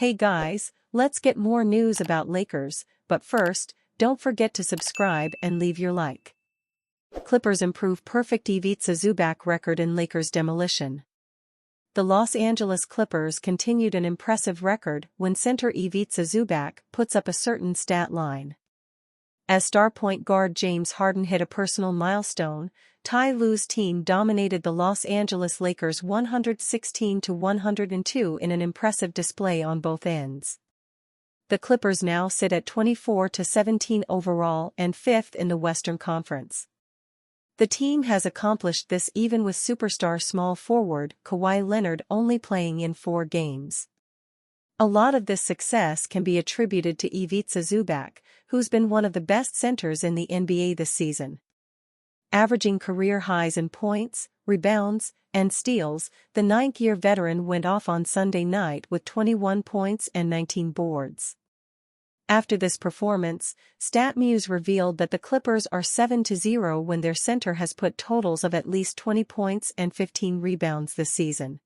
Hey guys, let's get more news about Lakers, but first, don't forget to subscribe and leave your like. Clippers improve perfect Ivica Zubac record in Lakers demolition. The Los Angeles Clippers continued an impressive record when center Ivica Zubac puts up a certain stat line. As star point guard James Harden hit a personal milestone, Ty Lue's team dominated the Los Angeles Lakers 116-102 in an impressive display on both ends. The Clippers now sit at 24-17 overall and 5th in the Western Conference. The team has accomplished this even with superstar small forward Kawhi Leonard only playing in 4 games. A lot of this success can be attributed to Ivica Zubac, who's been one of the best centers in the NBA this season. Averaging career highs in points, rebounds, and steals, the ninth-year veteran went off on Sunday night with 21 points and 19 boards. After this performance, StatMuse revealed that the Clippers are 7-0 when their center has put totals of at least 20 points and 15 rebounds this season.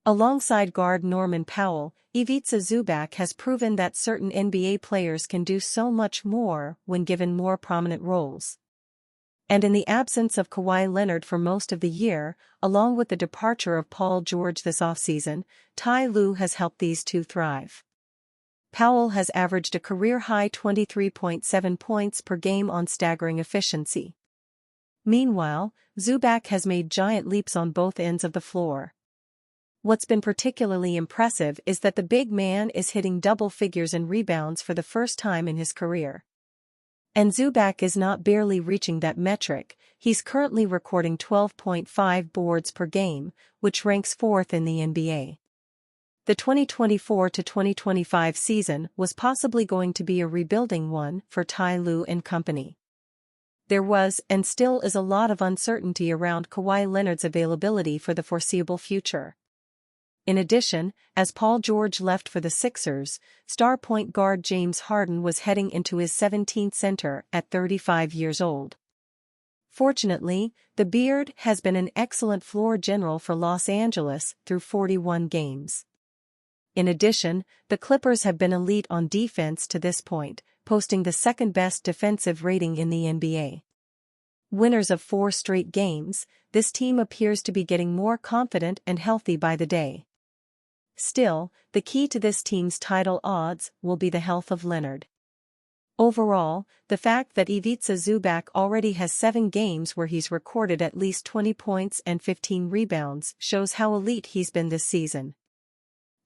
Alongside guard Norman Powell, Ivica Zubac has proven that certain NBA players can do so much more when given more prominent roles. And in the absence of Kawhi Leonard for most of the year, along with the departure of Paul George this offseason, Ty Lue has helped these two thrive. Powell has averaged a career-high 23.7 points per game on staggering efficiency. Meanwhile, Zubac has made giant leaps on both ends of the floor. What's been particularly impressive is that the big man is hitting double figures in rebounds for the first time in his career. And Zubac is not barely reaching that metric, he's currently recording 12.5 boards per game, which ranks 4th in the NBA. The 2024-2025 season was possibly going to be a rebuilding one for Ty Lue and company. There was and still is a lot of uncertainty around Kawhi Leonard's availability for the foreseeable future. In addition, as Paul George left for the Sixers, star point guard James Harden was heading into his 17th center at 35 years old. Fortunately, the Beard has been an excellent floor general for Los Angeles through 41 games. In addition, the Clippers have been elite on defense to this point, posting the second-best defensive rating in the NBA. Winners of 4 straight games, this team appears to be getting more confident and healthy by the day. Still, the key to this team's title odds will be the health of Leonard. Overall, the fact that Ivica Zubac already has 7 games where he's recorded at least 20 points and 15 rebounds shows how elite he's been this season.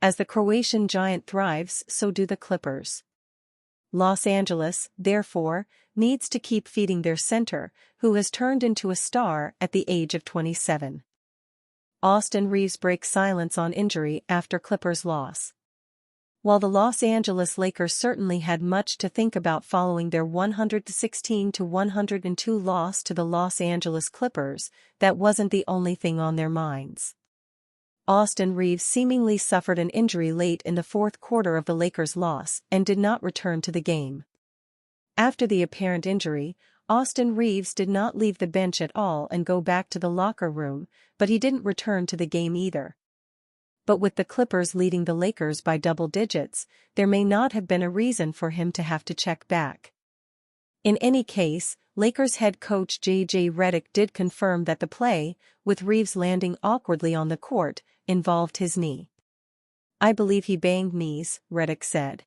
As the Croatian giant thrives, so do the Clippers. Los Angeles, therefore, needs to keep feeding their center, who has turned into a star at the age of 27. Austin Reaves breaks silence on injury after Clippers loss. While the Los Angeles Lakers certainly had much to think about following their 116-102 loss to the Los Angeles Clippers, that wasn't the only thing on their minds. Austin Reaves seemingly suffered an injury late in the 4th quarter of the Lakers' loss and did not return to the game. After the apparent injury, Austin Reaves did not leave the bench at all and go back to the locker room, but he didn't return to the game either. But with the Clippers leading the Lakers by double digits, there may not have been a reason for him to have to check back. In any case, Lakers head coach J.J. Redick did confirm that the play, with Reaves landing awkwardly on the court, involved his knee. "I believe he banged knees," Redick said.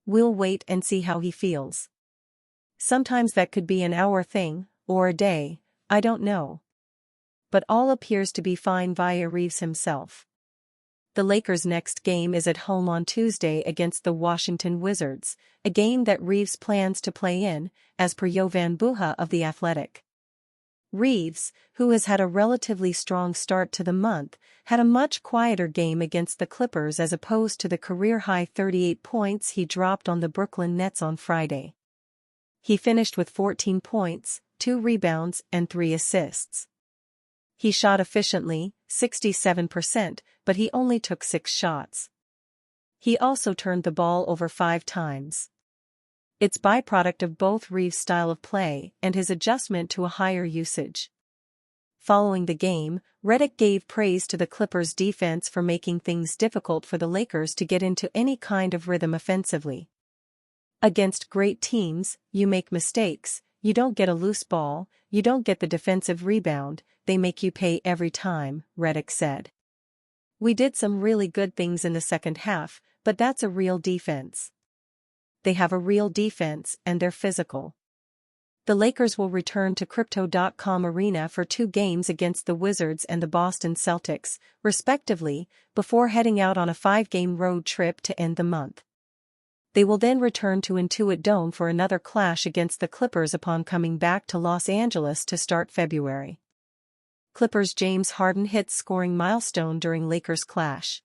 "We'll wait and see how he feels. Sometimes that could be an hour thing, or a day, I don't know. But all appears to be fine via Reaves himself." The Lakers' next game is at home on Tuesday against the Washington Wizards, a game that Reaves plans to play in, as per Jovan Buha of The Athletic. Reaves, who has had a relatively strong start to the month, had a much quieter game against the Clippers as opposed to the career-high 38 points he dropped on the Brooklyn Nets on Friday. He finished with 14 points, 2 rebounds and 3 assists. He shot efficiently, 67%, but he only took 6 shots. He also turned the ball over 5 times. It's byproduct of both Reaves' style of play and his adjustment to a higher usage. Following the game, Redick gave praise to the Clippers' defense for making things difficult for the Lakers to get into any kind of rhythm offensively. "Against great teams, you make mistakes, you don't get a loose ball, you don't get the defensive rebound, they make you pay every time," Redick said. "We did some really good things in the second half, but that's a real defense. They have a real defense and they're physical." The Lakers will return to Crypto.com Arena for 2 games against the Wizards and the Boston Celtics, respectively, before heading out on a 5-game road trip to end the month. They will then return to Intuit Dome for another clash against the Clippers upon coming back to Los Angeles to start February. Clippers' James Harden hits scoring milestone during Lakers clash.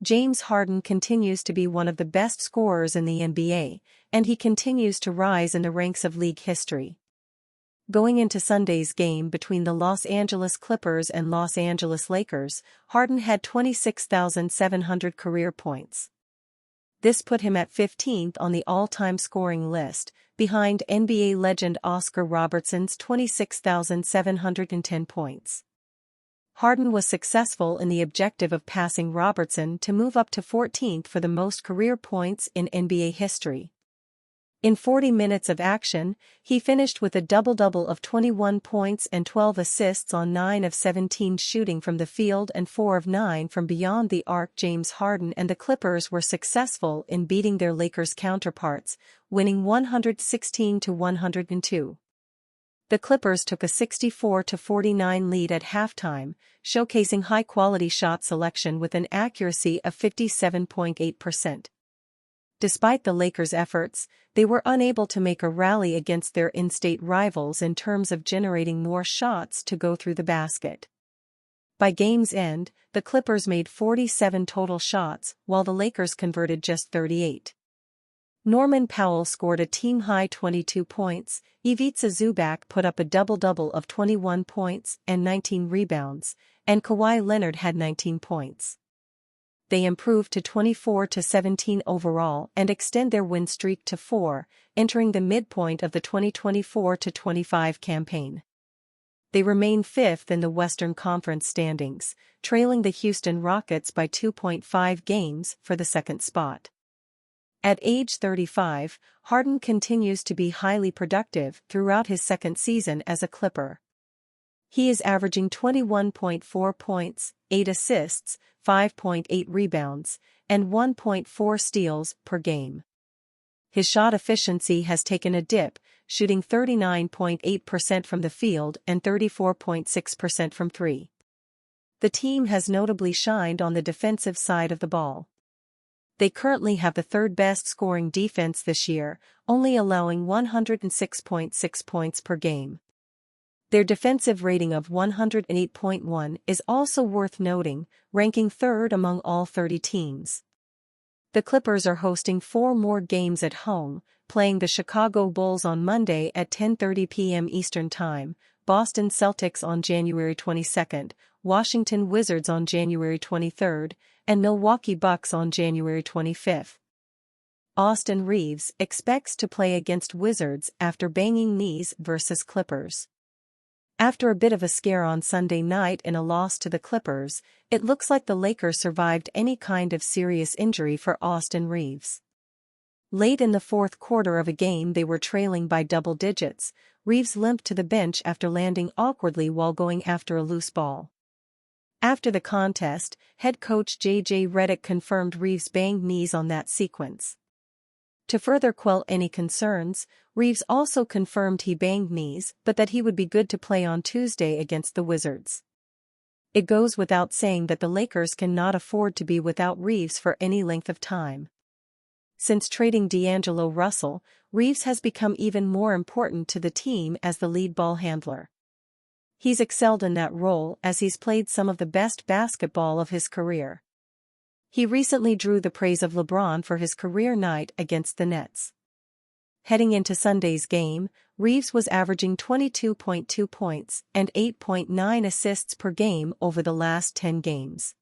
James Harden continues to be one of the best scorers in the NBA, and he continues to rise in the ranks of league history. Going into Sunday's game between the Los Angeles Clippers and Los Angeles Lakers, Harden had 26,700 career points. This put him at 15th on the all-time scoring list, behind NBA legend Oscar Robertson's 26,710 points. Harden was successful in the objective of passing Robertson to move up to 14th for the most career points in NBA history. In 40 minutes of action, he finished with a double-double of 21 points and 12 assists on 9 of 17 shooting from the field and 4 of 9 from beyond the arc. James Harden and the Clippers were successful in beating their Lakers counterparts, winning 116-102. The Clippers took a 64-49 lead at halftime, showcasing high-quality shot selection with an accuracy of 57.8%. Despite the Lakers' efforts, they were unable to make a rally against their in-state rivals in terms of generating more shots to go through the basket. By game's end, the Clippers made 47 total shots, while the Lakers converted just 38. Norman Powell scored a team-high 22 points, Ivica Zubac put up a double-double of 21 points and 19 rebounds, and Kawhi Leonard had 19 points. They improved to 24-17 overall and extend their win streak to 4, entering the midpoint of the 2024-25 campaign. They remain 5th in the Western Conference standings, trailing the Houston Rockets by 2.5 games for the second spot. At age 35, Harden continues to be highly productive throughout his second season as a Clipper. He is averaging 21.4 points, 8 assists, 5.8 rebounds, and 1.4 steals per game. His shot efficiency has taken a dip, shooting 39.8% from the field and 34.6% from 3. The team has notably shined on the defensive side of the ball. They currently have the third-best scoring defense this year, only allowing 106.6 points per game. Their defensive rating of 108.1 is also worth noting, ranking third among all 30 teams. The Clippers are hosting 4 more games at home, playing the Chicago Bulls on Monday at 10:30 p.m. Eastern Time, Boston Celtics on January 22, Washington Wizards on January 23, and Milwaukee Bucks on January 25. Austin Reeves expects to play against Wizards after banging knees versus Clippers. After a bit of a scare on Sunday night in a loss to the Clippers, it looks like the Lakers survived any kind of serious injury for Austin Reeves. Late in the fourth quarter of a game they were trailing by double digits, Reeves limped to the bench after landing awkwardly while going after a loose ball. After the contest, head coach J.J. Redick confirmed Reeves banged knees on that sequence. To further quell any concerns, Reeves also confirmed he banged knees but that he would be good to play on Tuesday against the Wizards. It goes without saying that the Lakers cannot afford to be without Reeves for any length of time. Since trading D'Angelo Russell, Reeves has become even more important to the team as the lead ball handler. He's excelled in that role as he's played some of the best basketball of his career. He recently drew the praise of LeBron for his career night against the Nets. Heading into Sunday's game, Reeves was averaging 22.2 points and 8.9 assists per game over the last 10 games.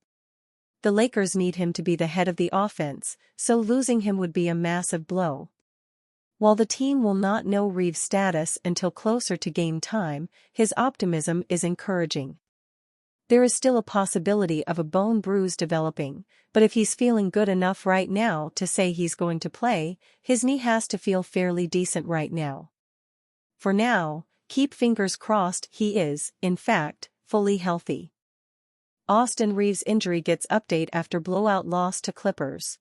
The Lakers need him to be the head of the offense, so losing him would be a massive blow. While the team will not know Reeves' status until closer to game time, his optimism is encouraging. There is still a possibility of a bone bruise developing, but if he's feeling good enough right now to say he's going to play, his knee has to feel fairly decent right now. For now, keep fingers crossed he is, in fact, fully healthy. Austin Reeves' injury gets update after blowout loss to Clippers.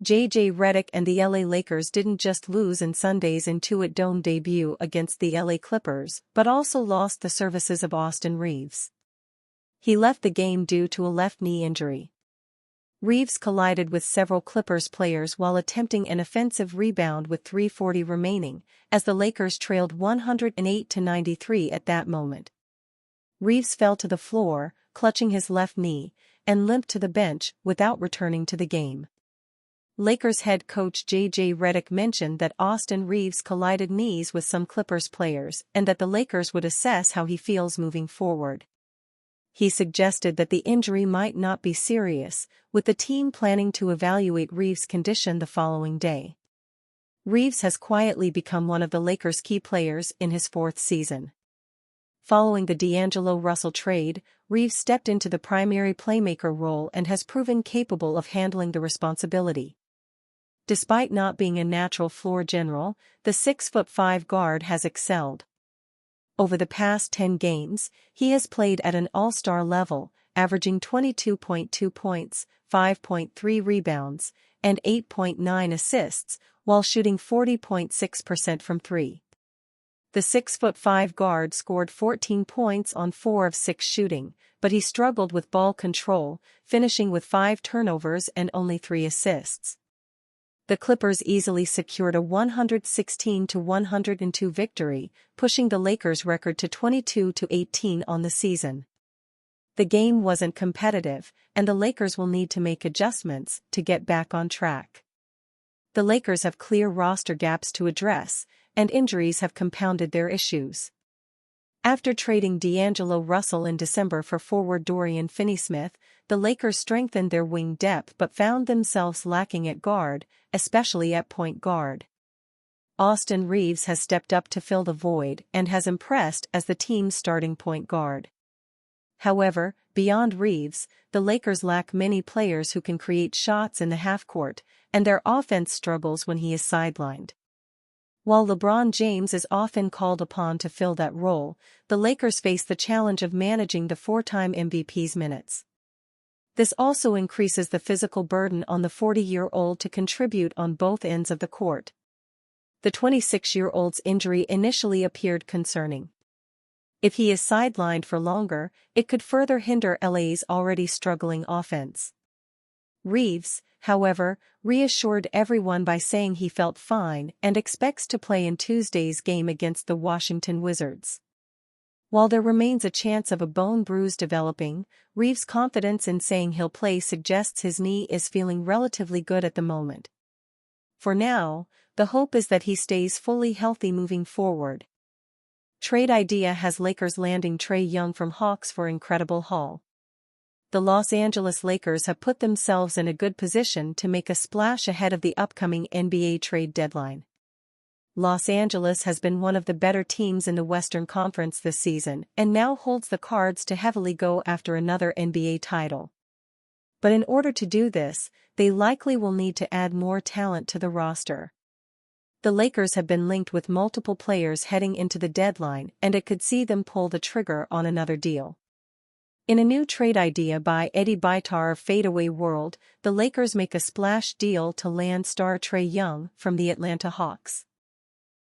J.J. Redick and the LA Lakers didn't just lose in Sunday's Intuit Dome debut against the LA Clippers, but also lost the services of Austin Reeves. He left the game due to a left knee injury. Reeves collided with several Clippers players while attempting an offensive rebound with 3:40 remaining, as the Lakers trailed 108-93 at that moment. Reeves fell to the floor, clutching his left knee, and limped to the bench without returning to the game. Lakers head coach J.J. Redick mentioned that Austin Reeves collided knees with some Clippers players and that the Lakers would assess how he feels moving forward. He suggested that the injury might not be serious, with the team planning to evaluate Reeves' condition the following day. Reeves has quietly become one of the Lakers' key players in his fourth season. Following the D'Angelo Russell trade, Reeves stepped into the primary playmaker role and has proven capable of handling the responsibility. Despite not being a natural floor general, the 6'5" guard has excelled. Over the past 10 games, he has played at an all-star level, averaging 22.2 points, 5.3 rebounds, and 8.9 assists, while shooting 40.6% from three. The 6'5" guard scored 14 points on 4 of 6 shooting, but he struggled with ball control, finishing with 5 turnovers and only 3 assists. The Clippers easily secured a 116-102 victory, pushing the Lakers' record to 22-18 on the season. The game wasn't competitive, and the Lakers will need to make adjustments to get back on track. The Lakers have clear roster gaps to address, and injuries have compounded their issues. After trading D'Angelo Russell in December for forward Dorian Finney-Smith, the Lakers strengthened their wing depth but found themselves lacking at guard, especially at point guard. Austin Reeves has stepped up to fill the void and has impressed as the team's starting point guard. However, beyond Reeves, the Lakers lack many players who can create shots in the half-court, and their offense struggles when he is sidelined. While LeBron James is often called upon to fill that role, the Lakers face the challenge of managing the four-time MVP's minutes. This also increases the physical burden on the 40-year-old to contribute on both ends of the court. The 26-year-old's injury initially appeared concerning. If he is sidelined for longer, it could further hinder LA's already struggling offense. Reeves, however, reassured everyone by saying he felt fine and expects to play in Tuesday's game against the Washington Wizards. While there remains a chance of a bone bruise developing, Reeves' confidence in saying he'll play suggests his knee is feeling relatively good at the moment. For now, the hope is that he stays fully healthy moving forward. Trade Idea has Lakers landing Trae Young from Hawks for incredible haul. The Los Angeles Lakers have put themselves in a good position to make a splash ahead of the upcoming NBA trade deadline. Los Angeles has been one of the better teams in the Western Conference this season and now holds the cards to heavily go after another NBA title. But in order to do this, they likely will need to add more talent to the roster. The Lakers have been linked with multiple players heading into the deadline, and it could see them pull the trigger on another deal. In a new trade idea by Eddie Bitar of Fadeaway World, the Lakers make a splash deal to land star Trae Young from the Atlanta Hawks.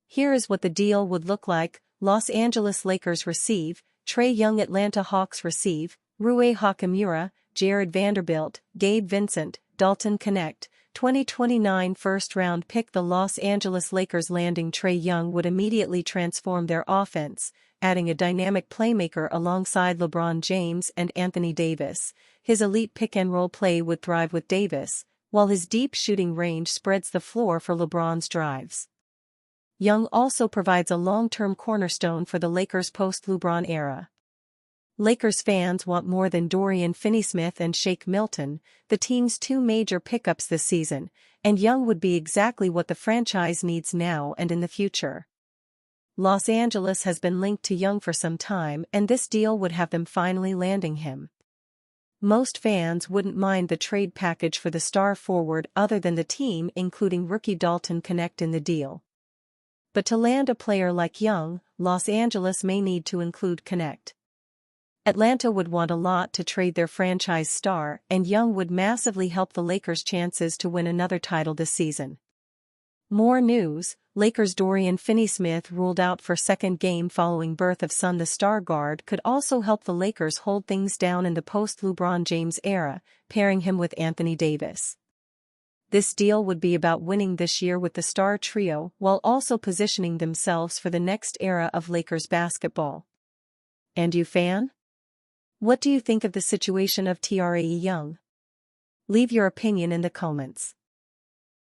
Here is what the deal would look like. Los Angeles Lakers receive, Trae Young. Atlanta Hawks receive, Rui Hachimura, Jared Vanderbilt, Gabe Vincent, Dalton Knecht, 2029 first-round pick. The Los Angeles Lakers landing Trae Young would immediately transform their offense, adding a dynamic playmaker alongside LeBron James and Anthony Davis. His elite pick-and-roll play would thrive with Davis, while his deep shooting range spreads the floor for LeBron's drives. Young also provides a long-term cornerstone for the Lakers' post-LeBron era. Lakers fans want more than Dorian Finney-Smith and Shake Milton, the team's two major pickups this season, and Young would be exactly what the franchise needs now and in the future. Los Angeles has been linked to Young for some time, and this deal would have them finally landing him. Most fans wouldn't mind the trade package for the star forward other than the team including rookie Dalton Knecht in the deal. But to land a player like Young, Los Angeles may need to include Knecht. Atlanta would want a lot to trade their franchise star, and Young would massively help the Lakers' chances to win another title this season. More news: Lakers' Dorian Finney-Smith ruled out for second game following birth of son. The star guard could also help the Lakers hold things down in the post-LeBron James era, pairing him with Anthony Davis. This deal would be about winning this year with the star trio while also positioning themselves for the next era of Lakers basketball. And you, fan? What do you think of the situation of TRAE Young? Leave your opinion in the comments.